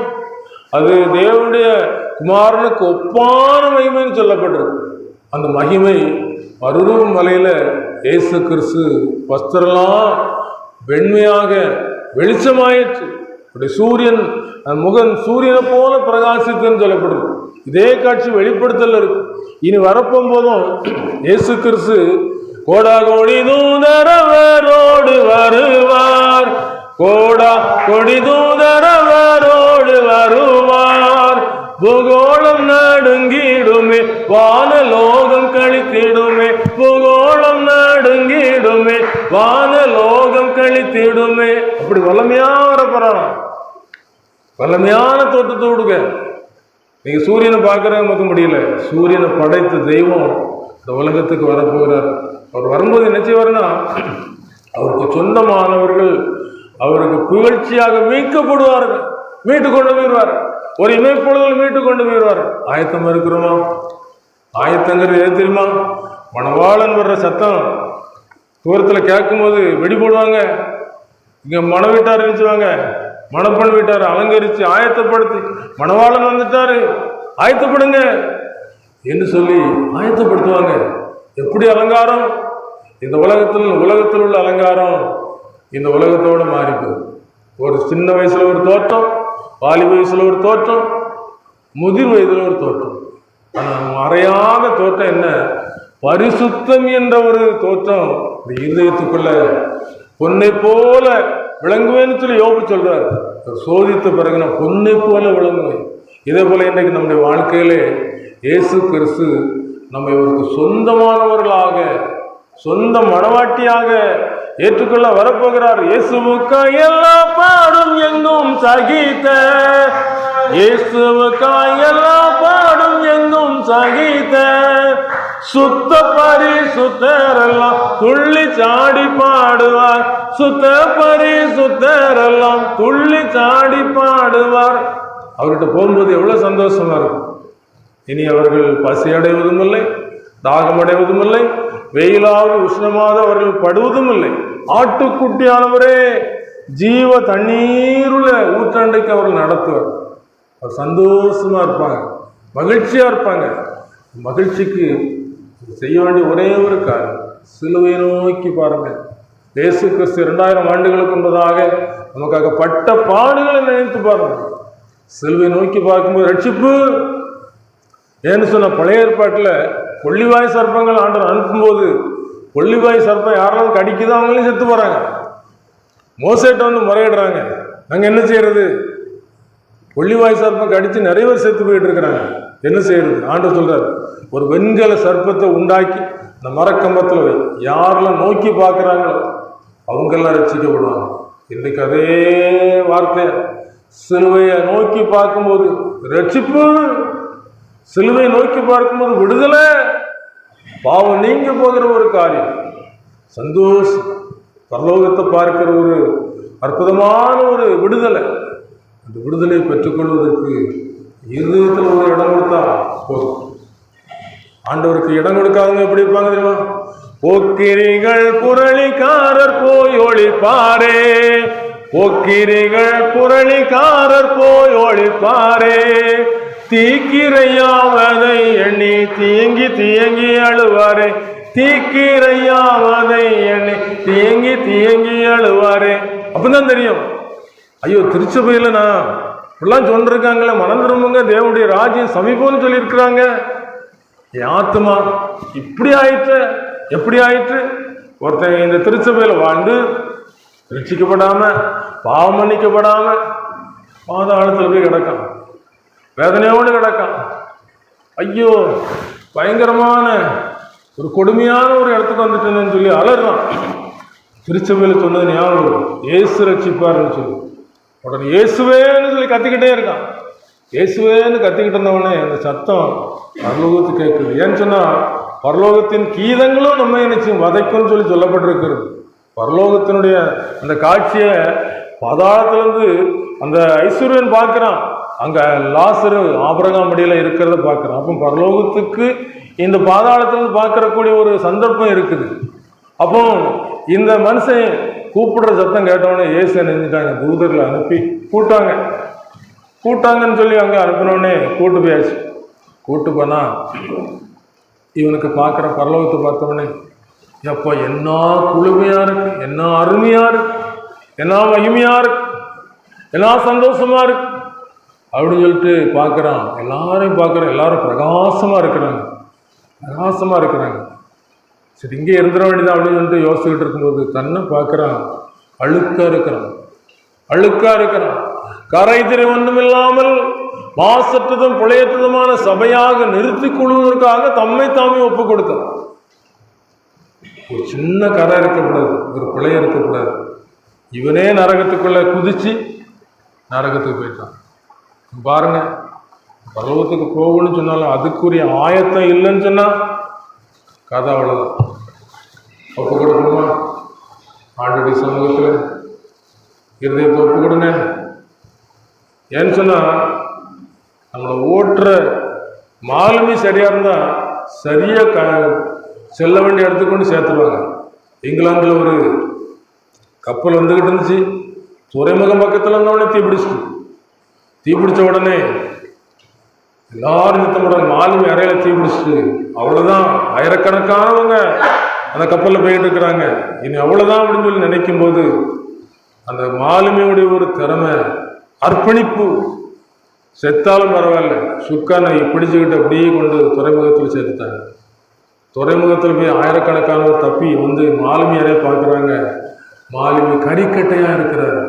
அது தேவனுடைய குமாரனுக்கு ஒப்பான மகிமைன்னு சொல்லப்பட்டிருக்கு. அந்த மகிமை மருதூர் மலையில இயேசு கிறிஸ்து வஸ்திரம்லாம் வெண்மையாக வெளிச்சமாயிற்று, அப்படி சூரியன் முகன் சூரியனை போல பிரகாசித்துன்னு சொல்லப்படுது. இதே காட்சி வெளிப்படுத்தல் இருக்கு. இனி வரப்போதும் இயேசு கிறிஸ்து கோடா கோடி தூதரவரோடு வருவார், கோடா கொடி தூதரவரோடு வருவார், பூகோளம் நடுங்கிடுமே வானலோகம் கழித்திடுமே, பூகோளம் நடுங்கிடுமே வானலோகம் கழித்திடுமே. அப்படி வல்லமையா வரப்போறான், வல்லமையான தோட்டத்தோடுங்க. நீங்க சூரியனை பார்க்கறத பார்க்க முடியல, சூரியனை படைத்த தெய்வம் இந்த உலகத்துக்கு வரப்போகிறார். அவர் வரும்போது என்ன செய்வார்னா, அவருக்கு சொந்தமானவர்கள் அவருக்கு புகழ்ச்சியாக மீட்கப்படுவார்கள், மீட்டு கொண்டு போயிடுவார். ஒரு இமைப்பொழுதில் மீட்டு கொண்டு போயிடுவார். ஆயத்தம் இருக்கிறோமா? ஆயத்தங்கிறது எது தெரியுமா? மணவாளன் வர்ற சத்தம் தூரத்தில் கேட்கும்போது வெடி போடுவாங்க. இங்கே மண வீட்டார் நினைச்சுவாங்க, மணப்பெண் வீட்டார் அலங்கரித்து ஆயத்தப்படுத்தி மணவாளன் வந்துட்டாரு ஆயத்தப்படுங்க என்று சொல்லி ஆயத்தப்படுத்துவாங்க. எப்படி அலங்காரம்? இந்த உலகத்தில் உள்ள அலங்காரம் இந்த உலகத்தோடு மாறிப்போகுது. ஒரு சின்ன வயசுல ஒரு தோற்றம், வாலி வயசுல ஒரு தோற்றம், முதிர் வயதுல ஒரு தோற்றம். ஆனால் மறையாத தோற்றம் என்ன? பரிசுத்தம் என்ற ஒரு தோற்றம் இந்த இருதயத்துக்குள்ள பொன்னை போல விளங்குவேன்னு சொல்லி யோபு சொல்றாரு. சோதித்த பிறகு நான் பொன்னை போல விளங்குவேன். இதே போல இன்றைக்கு நம்முடைய வாழ்க்கையிலே இயேசு கிறிஸ்து நம்மை ஒரு சொந்தமானவர்களாக, சொந்த மனவாட்டியாக ஏற்றுக்கொள்ள வரப்போகிறார். இயேசுவுக்காய் எல்லா பாடும் எங்கும் சகித்த, இயேசுவுக்காய் எல்லா பாடும் எங்கும் சகித்த, சுத்த பரிசுத்தரெல்லாம் துள்ளி சாடி பாடுவார். சுத்த பரிசுத்தரெல்லாம் துள்ளி சாடி பாடுவார். அவர்கிட்ட போகும்போது எவ்வளவு சந்தோஷமா இருக்கும். இனி அவர்கள் பசி அடைவதும் இல்லை, தாகம் அடைவதும் இல்லை, வெயிலாவது உஷ்ணமாக அவர்கள் படுவதும் இல்லை. ஆட்டுக்குட்டியானவரே ஜீவ தண்ணீருள்ள ஊற்றாண்டைக்கு அவர்கள் நடத்துவார். அவர் சந்தோஷமா இருப்பாங்க, மகிழ்ச்சியா இருப்பாங்க. மகிழ்ச்சிக்கு செய்ய வேண்டிய ஒரே ஒரு காரியம், சிலுவையை நோக்கி பாருங்க. இயேசு கிறிஸ்து 2000 ஆண்டுகளுக்கு முன்பதாக நமக்காக பட்ட பாடுகளை நினைத்து பாருங்க. சிலுவை நோக்கி பார்க்கும்போது ரட்சிப்பு ஏன்னு சொன்ன பழைய ஏற்பாட்டில் கொள்ளிவாய் சர்ப்பங்கள் ஆண்டவர் அனுப்பும்போது, கொள்ளிவாய் சர்ப்பம் யாரெல்லாம் கடிக்குதோ அவங்களையும் செத்து போறாங்க. மோசேட்ட வந்து முறையிடுறாங்க, நாங்கள் என்ன செய்யறது? கொள்ளிவாய் சர்ப்பம் கடிச்சு நிறைய பேர் செத்து போயிட்டு இருக்கிறாங்க, என்ன செய்யறது? ஆண்டவர் சொல்றாரு, ஒரு வெண்கல சர்ப்பத்தை உண்டாக்கி இந்த மரக்கம்பத்தில் வை, யாரெல்லாம் நோக்கி பார்க்குறாங்களோ அவங்கெல்லாம் ரட்சிக்கப்படுவாங்க. இன்றைக்கு அதே வார்த்தை, சிலுவையை நோக்கி பார்க்கும்போது ரட்சிப்பு, சிலுவை நோக்கி பார்க்கும்போது விடுதலை, பாவம் நீங்க போகிற ஒரு காரியம், சந்தோஷம், பரலோகத்தை பார்க்கிற ஒரு அற்புதமான ஒரு விடுதலை. அந்த விடுதலையை பெற்றுக்கொள்வதற்கு இருதயத்தில் ஒரு இடம் கொடுத்தா போதும். ஆண்டவருக்கு இடம் கொடுக்காதவங்க எப்படி இருப்பாங்க தெரியுமா? போக்கிரிகள் புரளிக்காரர் போய் ஒளிப்பாரே, போக்கிரிகள் புரளிக்காரர் போய் ஒளிப்பாரே, தீக்கிரையாவதை எண்ணி தீங்கி தீங்கி அழுவாரே, தீக்கிரையாவதை எண்ணி தீங்கி தீங்கி அழுவாரே. அப்பதான் தெரியும், ஐயோ திருச்சபையில நான் இப்படிலாம் சொல்லிருக்காங்களே, மனம் திரும்புங்க, தேவனுடைய ராஜ்யம் சமீபம்னு சொல்லியிருக்கிறாங்க. என் ஆத்மா இப்படி ஆயிற்று, எப்படி ஆயிற்று? ஒருத்தன் இந்த திருச்சபையில் வாழ்ந்து ரட்சிக்கப்படாம, பாவம் மன்னிக்கப்படாம பாதாளத்தில் போய் கிடக்கான், வேதனையோடு கிடக்கான். ஐயோ பயங்கரமான ஒரு கொடுமையான ஒரு இடத்துக்கு வந்துட்டேன்னு சொல்லி அலறான். திருச்சபையில் சொன்னது ஞாபகம், இயேசு ரட்சிப்பாருன்னு சொல்லி உடனே இயேசுவேன்னு சொல்லி கத்திக்கிட்டே இருக்கான். இயேசுவேன்னு கத்திக்கிட்டு இருந்தவனே அந்த சத்தம் பரலோகத்துக்கு கேட்குது. ஏன்னு சொன்னா பரலோகத்தின் கீதங்களும் நம்ம நிச்சயம் வதைக்கும்னு சொல்லி சொல்லப்பட்டிருக்கிறது. பரலோகத்தினுடைய அந்த காட்சியை பாதாளத்திலிருந்து அந்த ஐஸ்வர்யன் பார்க்கிறான், அங்க லாசரு ஆபிரகாம் மடியில இருக்கிறத பார்க்கிறான். அப்போ பரலோகத்துக்கு இந்த பாதாளத்திலிருந்து பார்க்கறக்கூடிய ஒரு சந்தர்ப்பம் இருக்குது. அப்போ இந்த மனுஷன் கூப்பிடுற சத்தம் கேட்டவொடனே இயேசு நினைஞ்சிட்டாங்க, தூதர்களை அனுப்பி கூட்டாங்கன்னு சொல்லி அங்கே அனுப்பினோடனே கூட்டு போயாச்சு. கூட்டு போனா இவனுக்கு பார்க்குற பரலோகத்தை பார்த்தவொடனே, எப்போ என்ன குளுமையா இருக்கு, என்ன அருமையா இருக்கு, என்ன மகிமையா இருக்கு, என்ன சந்தோஷமா இருக்கு அப்படின்னு சொல்லிட்டு பார்க்குறான். எல்லாரையும் பார்க்குறான், எல்லாரும் பிரகாசமா இருக்கிறாங்க, பிரகாசமா இருக்கிறாங்க. சரி இங்கே இருந்துட வேண்டியதான் அப்படின்னு சொல்லிட்டு யோசிச்சுக்கிட்டு இருக்கும்போது தன்னை பார்க்குறான், அழுக்கா இருக்கிறான். கரை திரை ஒன்றும் இல்லாமல் மாசற்றதும் பிழையற்றதுமான சபையாக நிறுத்தி கொள்வதற்காக தம்மை தாமே ஒப்பு கொடுத்தார். ஒரு சின்ன கரை இருக்கக்கூடாது, ஒரு பிழைய இருக்கக்கூடாது. இவனே நரகத்துக்குள்ள குதிச்சு நரகத்துக்கு போயிட்டான். பாருங்க, பரலோகத்துக்கு போகணும்னு சொன்னாலும் அதுக்குரிய ஆயத்தம் இல்லைன்னு சொன்னா கதை அவ்வளவுதான். ஒப்பு கொடுக்கணுமா? ஆண்டுடைய சமூகத்தில் இருதயத்தை ஒப்பு கொடுங்க. ஏன்னு சொன்னா நம்மளை ஓட்டுற மாலுமி சரியா இருந்தா சரியா செல்ல வேண்டிய இடத்துக்கு கொண்டு சேர்த்துருவாங்க. இங்கிலாந்துல ஒரு கப்பல் வந்துகிட்டு இருந்துச்சு, துறைமுகம் பக்கத்தில் இருந்தவொடனே தீப்பிடிச்ச உடனே எல்லாரும் நிறுத்தப்படுறாங்க. மாலுமி அறையில தீப்பிடிச்சிட்டு அவ்வளவுதான், ஆயிரக்கணக்கானவங்க அந்த கப்பலில் போயிட்டு இருக்கிறாங்க. இனி அவ்வளவுதான் அப்படின்னு சொல்லி நினைக்கும் போது அந்த மாலுமியுடைய ஒரு திறமை, அர்ப்பணிப்பு. செத்தாலும் பரவாயில்ல, சுக்கானை பிடிச்சுக்கிட்டு அப்படியே கொண்டு துறைமுகத்தில் சேர்த்துட்டாங்க. துறைமுகத்தில் போய் ஆயிரக்கணக்கானவர் தப்பி வந்து மாலுமியாரே பார்க்குறாங்க. மாலுமி கறிக்கட்டையா இருக்கிறார்.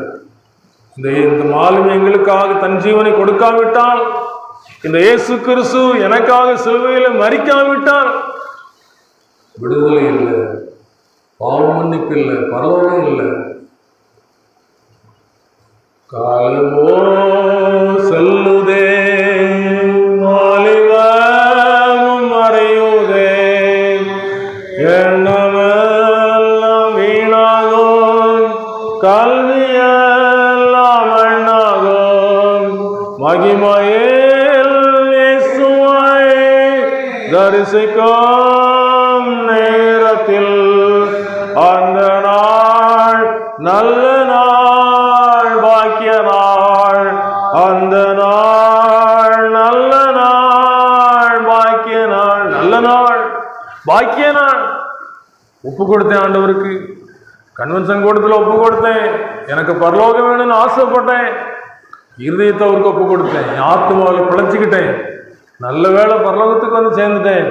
இந்த மாலுமி எங்களுக்காக தன் ஜீவனை கொடுக்காவிட்டால், இந்த இயேசு கிறிஸ்து எனக்காக சிலுவையில் மரிக்காவிட்டால் விடுதலை இல்லை, பாவ மன்னிப்பு இல்லை, பரலோகம் இல்லை. காலமோ செல்லுதே, மாலிவமும் மறையுதே, எண்ணமெல்லாம் வீணாகும், கல்வியெல்லாம் எண்ணாகும். மகிமையில் இயேசுவை தரிசிக்கும் நேரத்தில் அந்த நாள் நல்ல நாள், பாக்கிய நாள். அந்த நாள் நல்ல நாள், பாக்கிய நாள். நல்ல நாள், பாக்கிய நாள். ஒப்பு கொடுத்தேன் ஆண்டவருக்கு, கன்வென்ஷன் கூடத்தில் ஒப்பு கொடுத்தேன். எனக்கு பரலோகம் வேணும்னு ஆசைப்பட்டேன். இருதயத்தை அவருக்கு ஒப்பு கொடுத்தேன். என் ஆத்மாவில் பிழைச்சிக்கிட்டேன். நல்ல வேளை பரலோகத்துக்கு வந்து சேர்ந்துட்டேன்.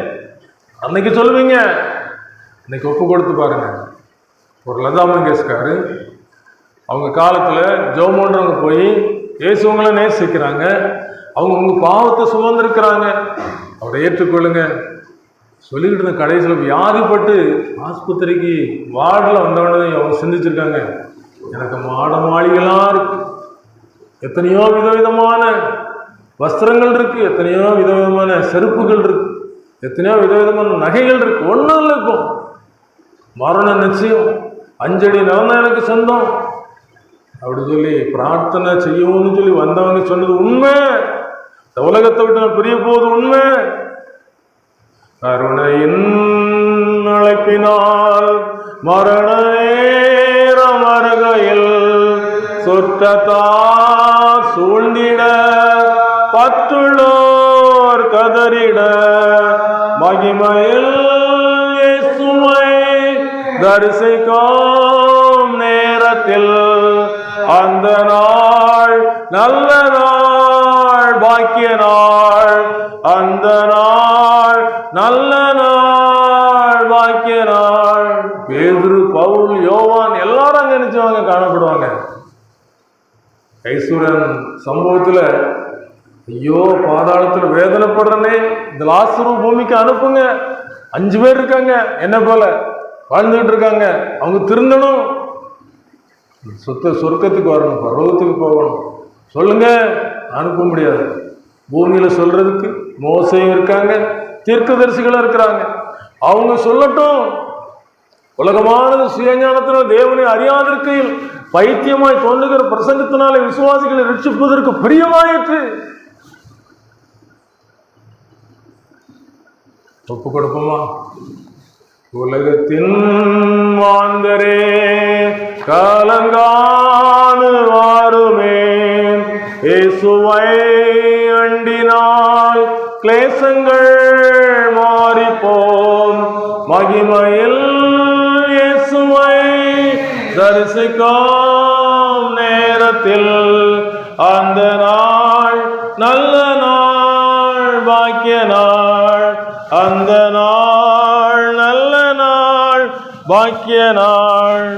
அன்னைக்கு சொல்லுவீங்க, இன்னைக்கு ஒப்பு கொடுத்து பாருங்க. ஒரு லதா மங்கேஷ்கர் அவங்க காலத்தில் ஜோமோன்றவங்க போய் இயேசுவங்களை நேசிக்கிறாங்க. அவங்க உங்கள் பாவத்தை சுமந்திருக்கிறாங்க, அவரை ஏற்றுக்கொள்ளுங்க சொல்லிக்கிட்டு இருந்த கடைசியில் வியாதிப்பட்டு ஆஸ்பத்திரிக்கு வார்டில் வந்தவொடனே அவங்க சிந்திச்சிருக்காங்க, எனக்கு மாட மாளிகைலாம் இருக்கு, எத்தனையோ விதவிதமான வஸ்திரங்கள் இருக்கு, எத்தனையோ விதவிதமான செருப்புகள் இருக்கு, எத்தனையோ விதவிதமான நகைகள் இருக்கு, ஒன்றும் இல்லை. இப்போ மரண நிச்சயம், 5 அடி நிலம் எனக்கு சொந்தம் அப்படி சொல்லி பிரார்த்தனை செய்யணும்னு சொல்லி வந்தவங்க சொன்னது உண்மை. இந்த உலகத்தை விட்டு நான் பிரிய போது உண்மை. கருணையின் அழைப்பினால் மரண நேரம் வருகையில் சொற்றத்தார் சூழ்ந்திட, பற்றுள்ளோர் கதறிட, மகிமையில் இயேசுவை தரிசிக்கும் நேரத்தில் அந்த நாள் நல்ல நாள், பாக்கிய நாள். அந்த நாள் நல்ல நாள், பாக்கிய நாள். பேதுரு, பவுல், யோவான் எல்லாரும் அங்க நினைச்சவங்க காணப்படுவாங்க. ஐஸ்வரன் சம்பவத்துல ஐயோ பாதாளத்துல வேதனைப்படுறனே, இந்த லாசரு பூமிக்கு அனுப்புங்க. 5 பேர் இருக்காங்க என்ன போல வாழ்ந்துகிட்டு இருக்காங்க, அவங்க திருந்தணும், சொர்க்கத்துக்கு வரணும், பரலோகத்துக்கு போகணும். சொல்லுங்க, அனுப்ப முடியாது. பூமியில சொல்றதுக்கு மோசையும் இருக்காங்க, தீர்க்கதரிசிகளும் இருக்கிறாங்க. அவங்க சொல்லட்டும். உலகமானது சுயஞானத்தினால் தேவனை அறியாதிருக்கையில் பைத்தியமாய் தோன்றுகிற பிரசங்கத்தினாலே விசுவாசிகளை ரட்சிப்பதற்கு பிரியமாயிற்று. ஒப்பு கொடுப்போமா? உலகத்தின் மாந்தரே காலங்கானு வாருமே, இயேசுவை அண்டினால் கிளேசங்கள் மாறிப்போம். மகிமையில் இயேசுவை தரிசிக்கும் நேரத்தில் அந்த நாள் நல்ல நாள், பாக்கிய நாள். அந்த நாள் நல்ல நாள், பாக்கிய நாள்.